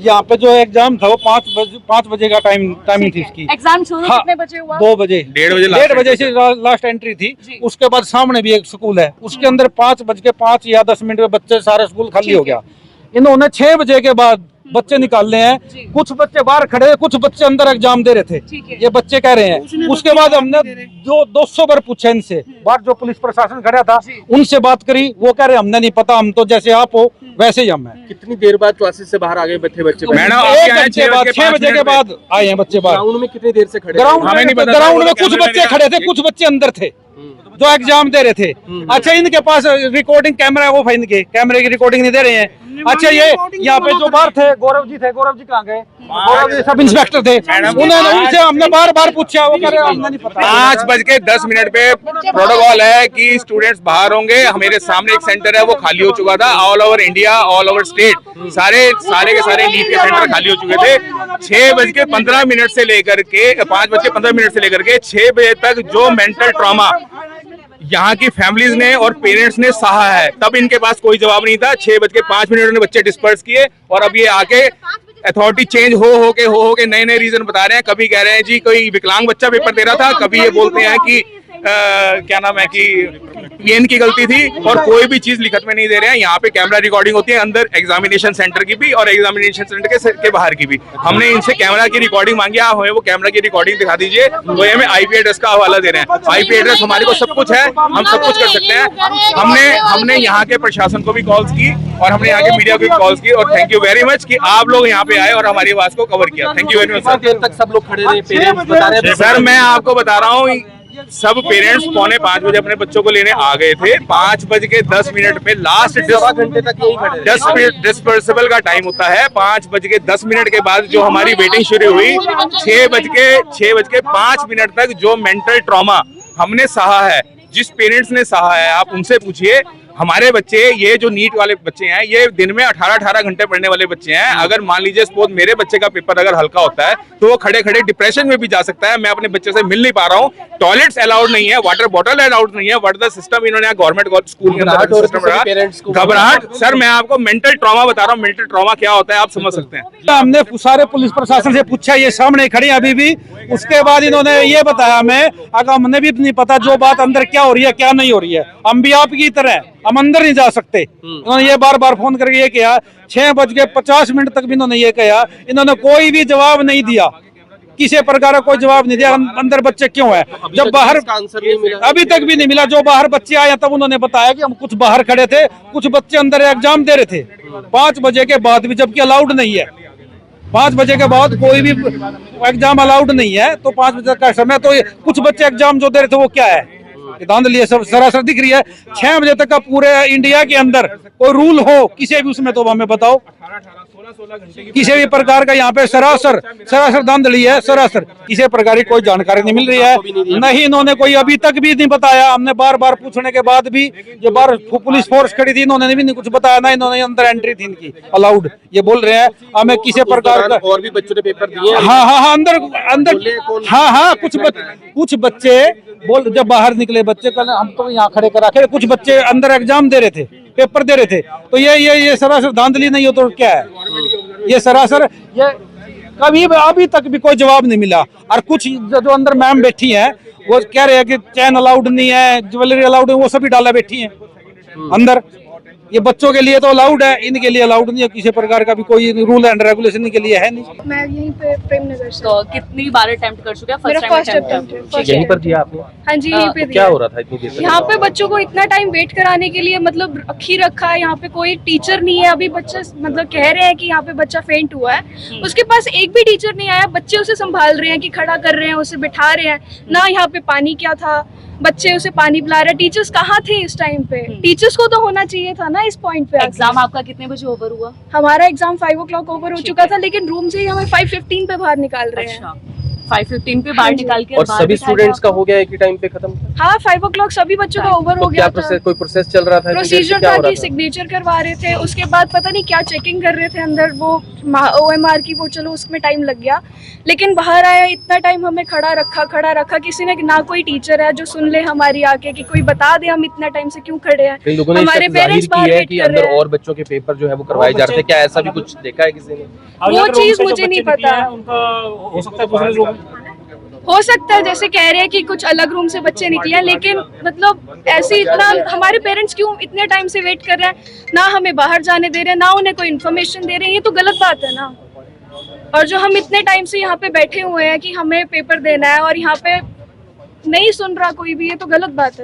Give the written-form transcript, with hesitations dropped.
यहाँ पे जो एग्जाम था वो 5 बजे का टाइमिंग थी इसकी। एग्जाम शुरू कितने बजे हुआ? 2 बजे, 1:30 से लास्ट एंट्री थी। उसके बाद सामने भी एक स्कूल है, उसके अंदर 5:05 या 10 मिनट में बच्चे सारे स्कूल खाली हो गया। इन्होंने 6 बजे के बाद बच्चे निकालने हैं। कुछ बच्चे बाहर खड़े, कुछ बच्चे अंदर एग्जाम दे रहे थे, ये बच्चे कह रहे हैं। उसके बाद हमने 200 बार पूछा इनसे, बाहर जो पुलिस प्रशासन खड़ा था उनसे बात करी, वो कह रहे हमने नहीं पता, हम तो जैसे आप हो वैसे ही हम हैं। कितनी देर बाद क्लासेस से बाहर आ गए बच्चे? मैडम 6 बजे के बाद आए हैं बच्चे बाहर। ग्राउंड में कितनी देर से खड़े? ग्राउंड में कुछ बच्चे खड़े थे, कुछ बच्चे अंदर थे जो एग्जाम दे रहे थे। अच्छा, इनके पास रिकॉर्डिंग कैमरा है, वो भाई इनके कैमरे की रिकॉर्डिंग नहीं दे रहे हैं। अच्छा, ये यहाँ पे जो बाहर थे गौरव जी कहाँ गए? गौरव जी सब इंस्पेक्टर थे, उन्होंने उनसे हमने बार पूछा, वो कह रहे हमने नहीं पता। 5:10 पे प्रोटोकॉल है कि स्टूडेंट्स बाहर होंगे। मेरे सामने एक सेंटर है वो खाली हो चुका था। All over India, all over state सारे के सारे नीट के सेंटर खाली हो चुके थे। 6:15 से लेकर के 5:15 से लेकर के 6 बजे तक जो मेंटल ट्रॉमा यहाँ की फैमिलीज ने और पेरेंट्स ने सहा है, तब इनके पास कोई जवाब नहीं था। 6:05 ने बच्चे डिस्पर्स किए और अब ये आके अथॉरिटी चेंज हो के नए रीजन बता रहे हैं। कभी कह रहे हैं जी कोई विकलांग बच्चा पेपर दे रहा था, कभी ये बोलते हैं कि क्या नाम है कि ये इनकी गलती थी, और कोई भी चीज लिखत में नहीं दे रहे हैं। यहाँ पे कैमरा रिकॉर्डिंग होती है अंदर एग्जामिनेशन सेंटर की भी और एग्जामिनेशन सेंटर के बाहर की भी। हमने इनसे कैमरा की रिकॉर्डिंग मांगी, आप हमें वो कैमरा की रिकॉर्डिंग दिखा दीजिए, तो ये हमें आईपी एड्रेस का हवाला दे रहे हैं। आईपी एड्रेस हमारे को सब कुछ है, हम सब कुछ कर सकते हैं। हमने यहाँ के प्रशासन को भी कॉल्स की और हमने यहाँ के मीडिया को भी कॉल्स की, और थैंक यू वेरी मच कि आप लोग यहाँ पे आए और हमारी आवाज को कवर किया। Thank you very much there तक सब लोग खड़े रहे, पेरेंट्स बता रहे थे। सर मैं आपको बता रहा हूँ, सब पेरेंट्स 4:45 बजे अपने बच्चों को लेने आ गए थे। 5:10 पे लास्ट घंटे तक यही खड़े। डिस्पर्सिबल का टाइम होता है। 5:10 के बाद जो हमारी वेटिंग शुरू हुई, 6:05 तक जो मेंटल ट्रॉमा हमने सहा है, जिस पेरेंट्स ने सहा है, आप उनसे पूछिए। हमारे बच्चे, ये जो नीट वाले बच्चे हैं, ये दिन में 18 घंटे पढ़ने वाले बच्चे हैं। अगर मान लीजिए सपोज मेरे बच्चे का पेपर अगर हल्का होता है तो वो खड़े खड़े डिप्रेशन में भी जा सकता है। मैं अपने बच्चे से मिल नहीं पा रहा हूँ, टॉयलेट्स अलाउड नहीं है, वाटर बॉटल अलाउड नहीं है। व्हाट द सिस्टम इन्होंने गवर्नमेंट स्कूल के अंदर घबराहट। सर मैं आपको मेंटल ट्रॉमा बता रहा हूँ, मेंटल ट्रॉमा क्या होता है आप समझ सकते हैं। हमने सारे पुलिस प्रशासन से पूछा, ये सामने खड़ी अभी भी। उसके बाद इन्होंने ये बताया हमें, अगर हमने भी नहीं पता जो बात अंदर क्या हो रही है क्या नहीं हो रही है, हम भी आपकी तरह हम अंदर नहीं जा सकते। इन्होंने ये बार फोन करके ये किया, 6:50 तक भी इन्होंने ये कहा, इन्होंने कोई भी जवाब नहीं दिया, किसी प्रकार का कोई जवाब नहीं दिया। अंदर बच्चे क्यों है, जब बाहर अभी तक भी नहीं मिला। जो बाहर बच्चे आए तब उन्होंने बताया कि हम कुछ बाहर खड़े थे, कुछ बच्चे अंदर एग्जाम दे रहे थे 5 बजे के बाद भी, जबकि अलाउड नहीं है। 5 बजे के बाद कोई भी एग्जाम अलाउड नहीं है, तो 5 बजे का समय, तो कुछ बच्चे एग्जाम जो दे रहे थे वो क्या है, धांधली सब सरासर दिख रही है। 6 बजे तक का पूरे इंडिया के अंदर कोई रूल हो किसी भी उसमें, तो हमें बताओ। किसी भी प्रकार का यहाँ पे सरासर धांधली है, सरासर किसी प्रकार की कोई जानकारी नहीं मिल रही है। नहीं, इन्होंने कोई अभी तक भी नहीं बताया। हमने बार पूछने के बाद भी, जो बार पुलिस फोर्स खड़ी थी, इन्होंने भी नहीं कुछ बताया, ना इन्होंने अंदर एंट्री थी इनकी अलाउड। ये बोल रहे हैं हमें किसी प्रकार का। और भी बच्चों ने पेपर दिए। हाँ अंदर हाँ कुछ बच्चे बोल, जब बाहर निकले बच्चे, कल हम तो यहाँ खड़े करा के, कुछ बच्चे अंदर एग्जाम दे रहे थे, पेपर दे रहे थे। तो ये सरासर धांधली नहीं हो तो क्या है, ये सरासर, ये कभी अभी तक भी कोई जवाब नहीं मिला। और कुछ जो अंदर मैम बैठी हैं वो कह रहे हैं कि चैन अलाउड नहीं है, ज्वेलरी अलाउड है, वो सभी डाला बैठी हैं अंदर। ये बच्चों के लिए तो अलाउड है, इनके लिए अलाउड नहीं है। किसी प्रकार का भी कोई रूल एंड रेगुलेशन के लिए है नहीं। मैं यहीं पे प्रेम नगर से। तो कितनी बार अटेम्प्ट कर चुके हैं? फर्स्ट अटेम्प्ट यहीं पर दिया आपने? हाँ जी, यहीं पे दिया। क्या हो रहा था इतनी देर? यहाँ पे बच्चों को इतना टाइम वेट कराने के लिए मतलब रखी रखा है। यहाँ पे कोई टीचर नहीं है। अभी बच्चे मतलब कह रहे हैं कि यहाँ पे बच्चा फेंट हुआ है, उसके पास एक भी टीचर नहीं आया। बच्चे उसे संभाल रहे हैं कि खड़ा कर रहे हैं, उसे बिठा रहे हैं ना। यहाँ पे पानी क्या था, बच्चे उसे पानी पिला रहे हैं। टीचर्स कहाँ थे इस टाइम पे? टीचर्स को तो होना चाहिए था ना इस पॉइंट पे। एग्जाम आपका कितने बजे ओवर हुआ? हमारा एग्जाम 5 o'clock ओवर हो चुका था, लेकिन रूम से ही हमें 5:15 पे बाहर निकाल रहे हैं। 5:15 पे बाहर निकाल के और बाहर सभी बिठाया स्टूडेंट्स का आपको। हो गया एक ही टाइम पे खत्म? हाँ 5 o'clock सभी बच्चों का ओवर तो हो क्या गया था। कोई प्रोसेस चल रहा था? प्रोसीजर क्या था हो रहा कि सिग्नेचर करवा रहे थे, उसके बाद पता नहीं क्या चेकिंग कर रहे थे अंदर, वो OMR की, वो चलो उसमें टाइम लग गया। लेकिन बाहर आया, इतना टाइम हमें खड़ा रखा, किसी ने, ना कोई टीचर है जो सुन ले हमारी आके कि कोई बता दे हम इतना टाइम से क्यों खड़े हैं। कई लोगों ने हमारे इस तक जाहिर पेरेंट्स की बाहर है वेट कि कर रहे अंदर हैं। और बच्चों के पेपर जो है वो करवाए जा रहे थे, क्या ऐसा भी कुछ देखा है किसी ने? वो चीज मुझे नहीं पता। हो सकता है दूसरे लोग हो सकता है, जैसे कह रहे हैं कि कुछ अलग रूम से बच्चे निकले हैं, लेकिन मतलब ऐसे इतना हमारे पेरेंट्स क्यों इतने टाइम से वेट कर रहे हैं, ना हमें बाहर जाने दे रहे हैं, ना उन्हें कोई इन्फॉर्मेशन दे रहे हैं, ये तो गलत बात है ना। और जो हम इतने टाइम से यहाँ पे बैठे हुए हैं कि हमें पेपर देना है और यहाँ पे नहीं सुन रहा कोई भी, ये तो गलत बात है।